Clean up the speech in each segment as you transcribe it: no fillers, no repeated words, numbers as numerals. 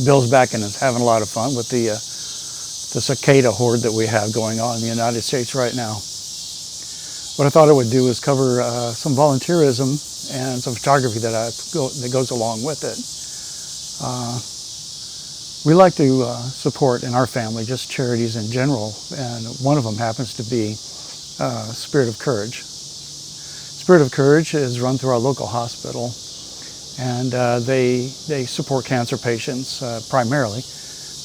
Bill's back and is having a lot of fun with the cicada horde that we have going on in the United States right now. What I thought I would do is cover some volunteerism and some photography that goes along with it. We like to support in our family just charities in general, and one of them happens to be Spirit of Courage. Spirit of Courage is run through our local hospital, and they support cancer patients primarily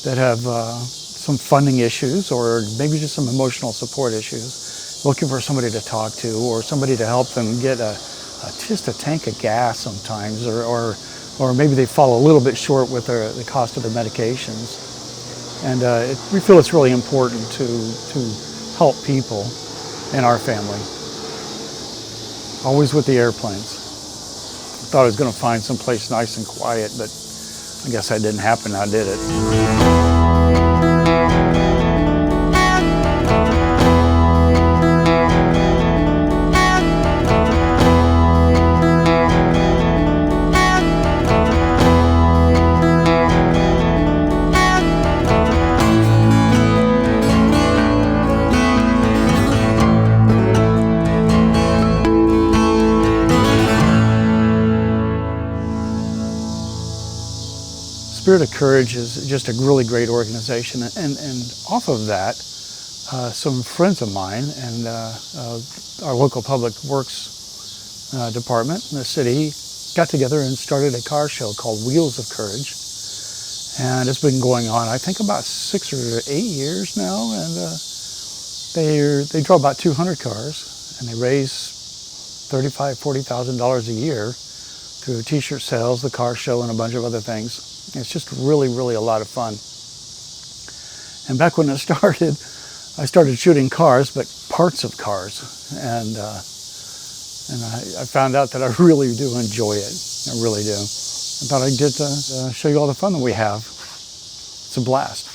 that have some funding issues or maybe just some emotional support issues, looking for somebody to talk to or somebody to help them get just a tank of gas sometimes, or maybe they fall a little bit short with the cost of their medications. And we feel it's really important to help people in our family. Always with the airplanes. I thought I was going to find someplace nice and quiet, but I guess that didn't happen now, did it? Spirit of Courage is just a really great organization, and off of that, some friends of mine and our local public works department in the city got together and started a car show called Wheels of Courage, and it's been going on I think about 6 or 8 years now, and they draw about 200 cars, and they raise $35,000–$40,000 a year through t-shirt sales, the car show, and a bunch of other things. It's just really, really a lot of fun. And back when it started, I started shooting cars, but parts of cars. And I found out that I really do enjoy it. I really do. I thought I'd get to show you all the fun that we have. It's a blast.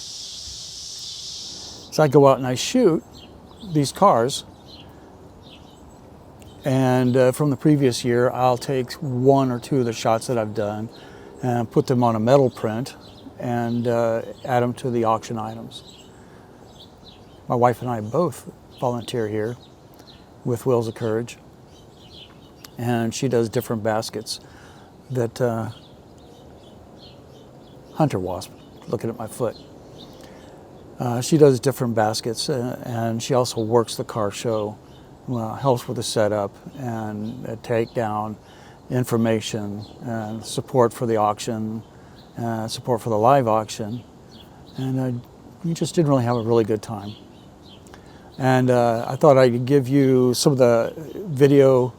So I go out and I shoot these cars. And from the previous year, I'll take 1 or 2 of the shots that I've done and put them on a metal print and add them to the auction items. My wife and I both volunteer here with Wheels of Courage, and she does different baskets that hunter wasp, looking at my foot. She does different baskets, and she also works the car show, helps with the setup and takedown, information and support for the auction, support for the live auction, and we just did really have a really good time. And I thought I'd give you some of the video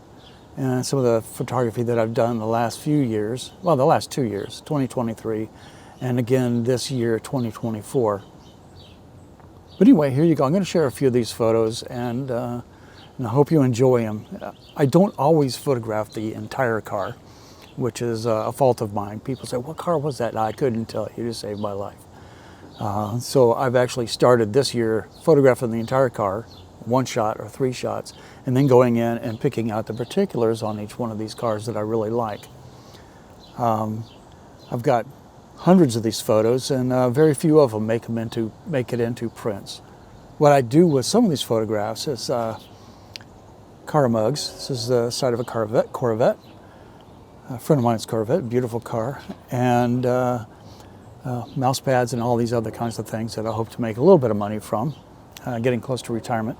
and some of the photography that I've done the last few years, well, the last 2 years, 2023, and again this year, 2024. But anyway, here you go. I'm going to share a few of these photos, and I hope you enjoy them. I don't always photograph the entire car, which is a fault of mine. People say, what car was that? I couldn't tell you to save my life. So I've actually started this year photographing the entire car, 1 shot or 3 shots, and then going in and picking out the particulars on each one of these cars that I really like. I've got hundreds of these photos, and very few of them make it into prints. What I do with some of these photographs is car mugs. This is the side of a Corvette. A friend of mine's Corvette, beautiful car, and mouse pads and all these other kinds of things that I hope to make a little bit of money from, getting close to retirement.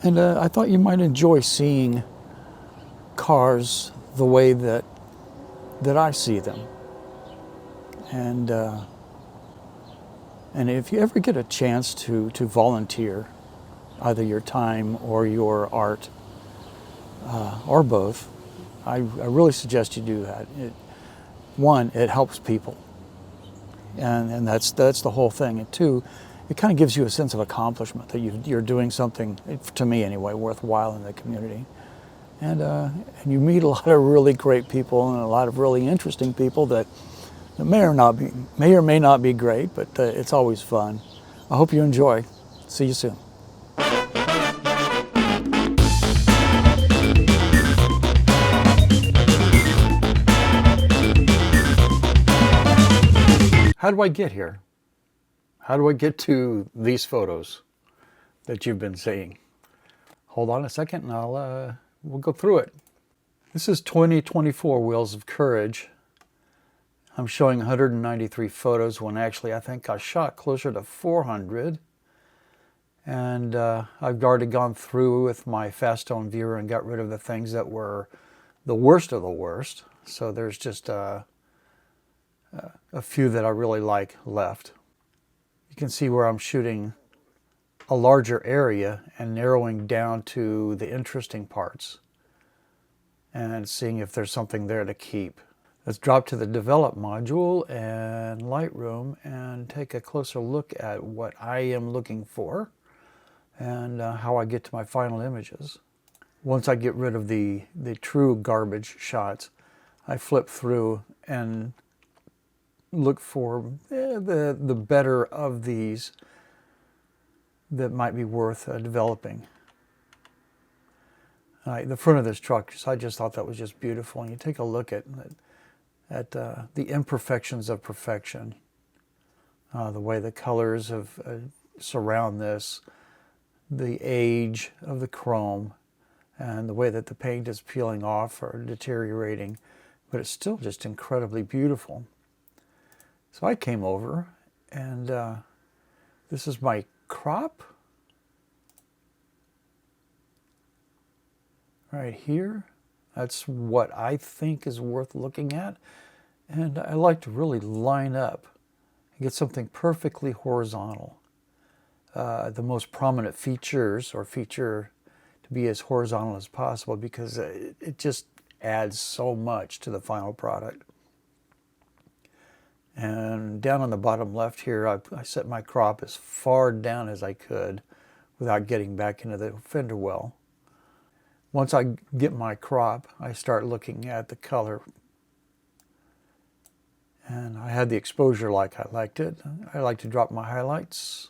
And I thought you might enjoy seeing cars the way that I see them. And if you ever get a chance to volunteer, either your time or your art, or both, I really suggest you do that. One, it helps people, and that's the whole thing. And 2, it kind of gives you a sense of accomplishment that you're doing something, to me anyway, worthwhile in the community. And you meet a lot of really great people and a lot of really interesting people that may or may not be great, but it's always fun. I hope you enjoy. See you soon. how do I get here? How do I get to these photos that you've been seeing? Hold on a second and we'll go through it. This is 2024 Wheels of Courage. I'm showing 193 photos when actually I think I shot closer to 400. And I've already gone through with my Fastone viewer and got rid of the things that were the worst of the worst. So there's just a few that I really like left. You can see where I'm shooting a larger area and narrowing down to the interesting parts and seeing if there's something there to keep. Let's drop to the Develop module and Lightroom and take a closer look at what I am looking for and how I get to my final images. Once I get rid of the true garbage shots, I flip through and look for the better of these that might be worth developing. The front of this truck, I just thought that was just beautiful. And you take a look at the imperfections of perfection, the way the colors surround this, the age of the chrome, and the way that the paint is peeling off or deteriorating, but it's still just incredibly beautiful. So I came over and this is my crop right here. That's what I think is worth looking at. And I like to really line up and get something perfectly horizontal. The most prominent features or feature to be as horizontal as possible because it just adds so much to the final product. And down on the bottom left here, I set my crop as far down as I could without getting back into the fender well. Once I get my crop, I start looking at the color. And I had the exposure like I liked it. I like to drop my highlights.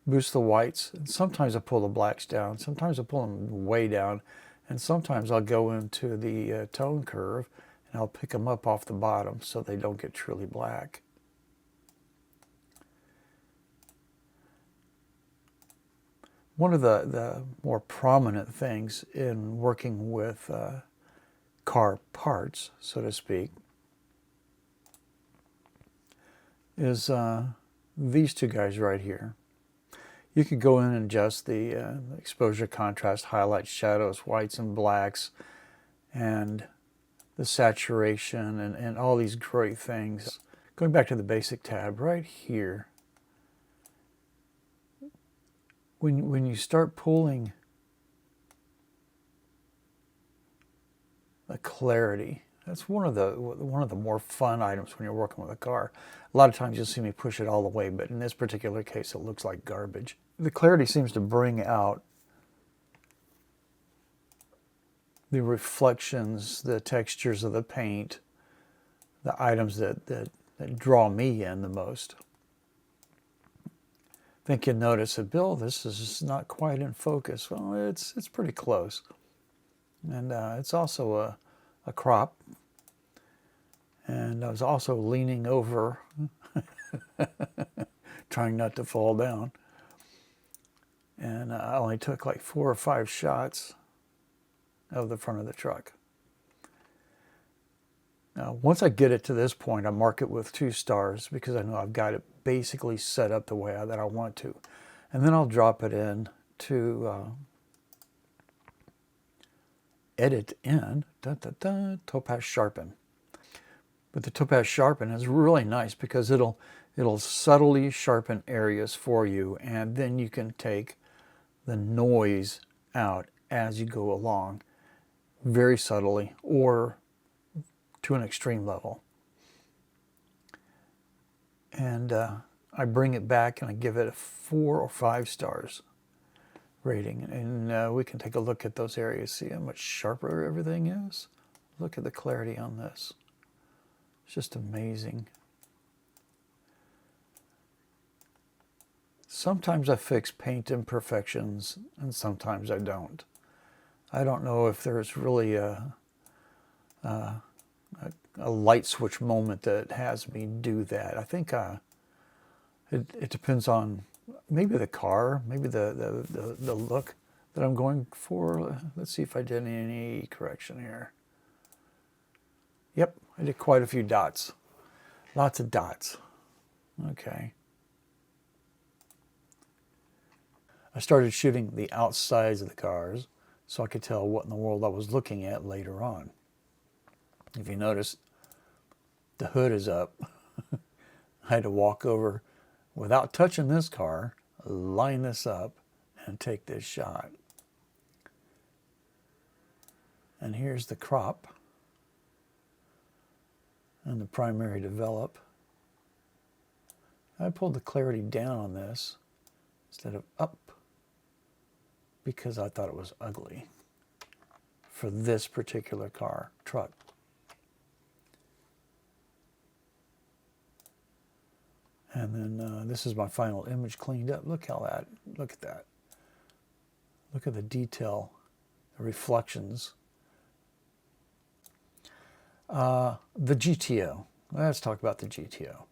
Boost the whites. And sometimes I pull the blacks down. Sometimes I pull them way down. And sometimes I'll go into the tone curve and I'll pick them up off the bottom so they don't get truly black. One of the more prominent things in working with car parts, so to speak, is these two guys right here. You could go in and adjust the exposure, contrast, highlights, shadows, whites and blacks, and the saturation and all these great things. Going back to the basic tab right here, when you start pulling the clarity, that's one of the more fun items when you're working with a car. A lot of times you'll see me push it all the way, but in this particular case it looks like garbage. The clarity seems to bring out the reflections, the textures of the paint, the items that draw me in the most. I think you'll notice that, Bill, this is not quite in focus. Well, it's pretty close. And it's also a crop. And I was also leaning over, trying not to fall down. And I only took like 4 or 5 shots of the front of the truck. Now, once I get it to this point, I mark it with 2 stars because I know I've got it basically set up the way that I want to. And then I'll drop it in to edit in, Topaz Sharpen. But the Topaz Sharpen is really nice because it'll subtly sharpen areas for you, and then you can take the noise out as you go along very subtly or to an extreme level. And I bring it back and I give it a 4 or 5 stars rating. And we can take a look at those areas, see how much sharper everything is. Look at the clarity on this. It's just amazing. Sometimes I fix paint imperfections and sometimes I don't. I don't know if there's really a a light switch moment that has me do that. I think it depends on maybe the car, maybe the look that I'm going for. Let's see if I did any correction here. Yep, I did quite a few dots. Lots of dots. Okay. I started shooting the outsides of the cars so I could tell what in the world I was looking at later on. If you notice, the hood is up. I had to walk over without touching this car, line this up, and take this shot. And here's the crop and the primary develop. I pulled the clarity down on this instead of up because I thought it was ugly for this particular truck. And then this is my final image cleaned up. Look at that. Look at the detail, the reflections. The GTO. Let's talk about the GTO.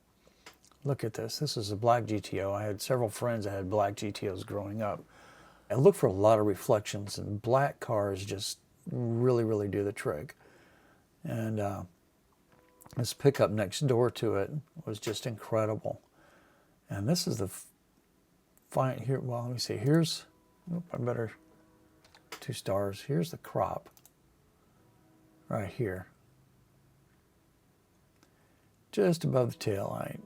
Look at this. This is a black GTO. I had several friends that had black GTOs growing up. I look for a lot of reflections, and black cars just really do the trick. And this pickup next door to it was just incredible. And this is the fine here. Well, let me see. Here's, I better 2 stars. Here's the crop right here, just above the tail light,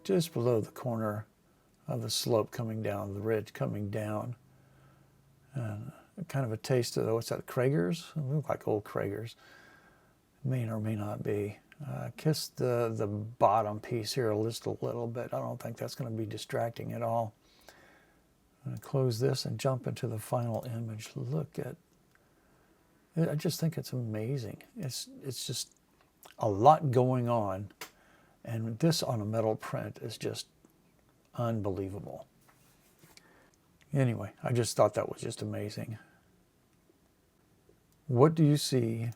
just below the corner of the slope coming down, the ridge coming down. And kind of a taste of, what's that, Kragers? They look like old Kragers. May or may not be. Kiss the bottom piece here just a little bit. I don't think that's going to be distracting at all. I'm going to close this and jump into the final image. Look at it. I just think it's amazing. It's just a lot going on, and this on a metal print is just unbelievable. Anyway, I just thought that was just amazing. What do you see,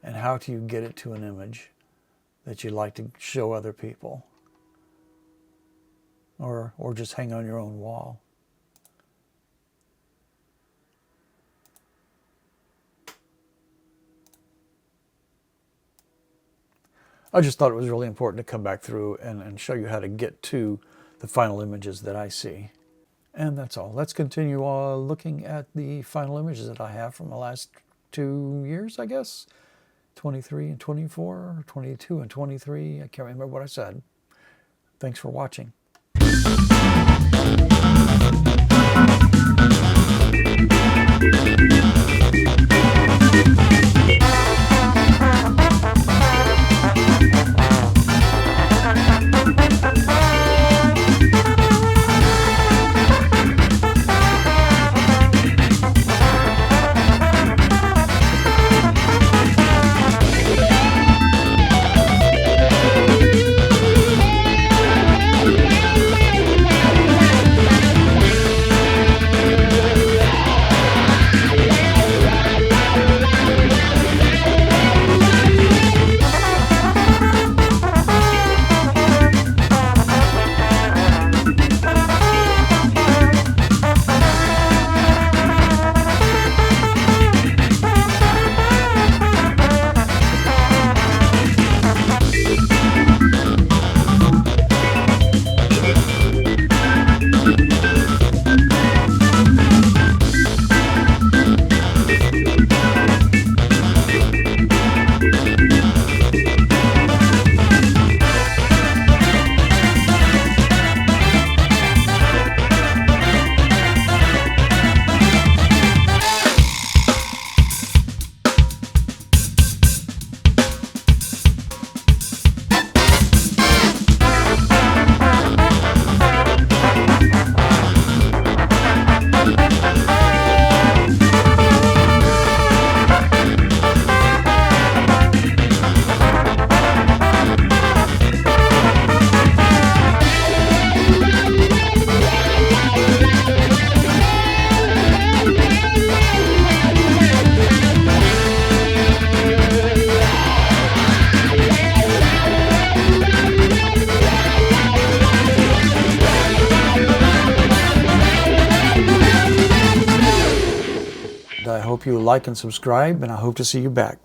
and how do you get it to an image that you'd like to show other people, or just hang on your own wall? I just thought it was really important to come back through and show you how to get to the final images that I see. And that's all. Let's continue looking at the final images that I have from the last 2 years, I guess. 23 and 24, or 22 and 23. I can't remember what I said. Thanks for watching. I hope you like and subscribe, and I hope to see you back.